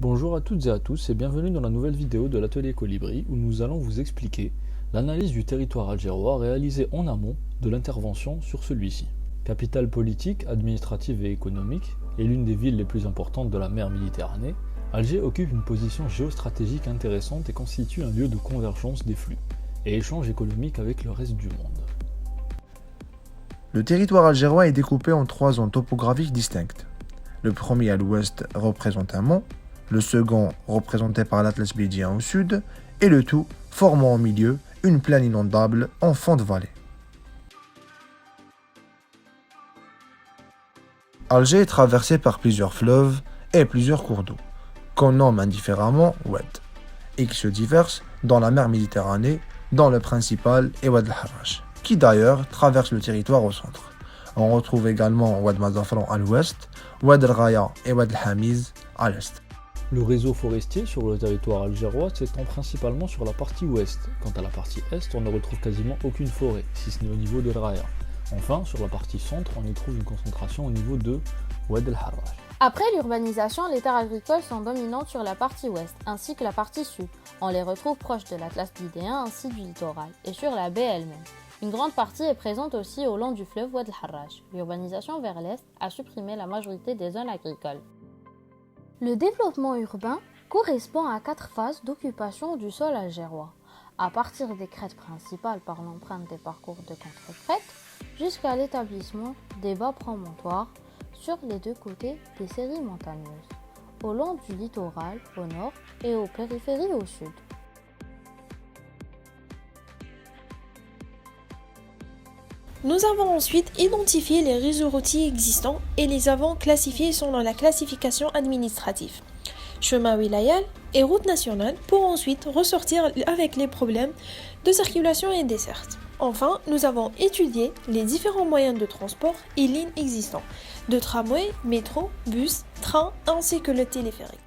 Bonjour à toutes et à tous et bienvenue dans la nouvelle vidéo de l'atelier Colibri où nous allons vous expliquer l'analyse du territoire algérois réalisée en amont de l'intervention sur celui-ci. Capitale politique, administrative et économique, et l'une des villes les plus importantes de la mer Méditerranée, Alger occupe une position géostratégique intéressante et constitue un lieu de convergence des flux et échanges économiques avec le reste du monde. Le territoire algérois est découpé en trois zones topographiques distinctes. Le premier à l'ouest représente un mont, le second représenté par l'Atlas bédien au sud, et le tout formant au milieu une plaine inondable en fond de vallée. Alger est traversé par plusieurs fleuves et plusieurs cours d'eau, qu'on nomme indifféremment Oued, et qui se déversent dans la mer Méditerranée, dont le principal est Oued el-Harrach, qui d'ailleurs traverse le territoire au centre. On retrouve également Oued Mazafran à l'ouest, Oued el-Ghaya et Oued el-Hamiz à l'est. Le réseau forestier sur le territoire algérois s'étend principalement sur la partie ouest. Quant à la partie est, on ne retrouve quasiment aucune forêt, si ce n'est au niveau de Raya. Enfin, sur la partie centre, on y trouve une concentration au niveau de Oued el-Harrach. Après l'urbanisation, les terres agricoles sont dominantes sur la partie ouest, ainsi que la partie sud. On les retrouve proches de l'Atlas lidéen ainsi du littoral, et sur la baie elle-même. Une grande partie est présente aussi au long du fleuve Oued el-Harrach. L'urbanisation vers l'est a supprimé la majorité des zones agricoles. Le développement urbain correspond à 4 phases d'occupation du sol algérois, à partir des crêtes principales par l'empreinte des parcours de contre-crêtes, jusqu'à l'établissement des bas promontoires sur les deux côtés des séries montagneuses, au long du littoral au nord et aux périphéries au sud. Nous avons ensuite identifié les réseaux routiers existants et les avons classifiés selon la classification administrative, chemin wilayal et route nationale, pour ensuite ressortir avec les problèmes de circulation et desserte. Enfin, nous avons étudié les différents moyens de transport et lignes existants, de tramway, métro, bus, train ainsi que le téléphérique.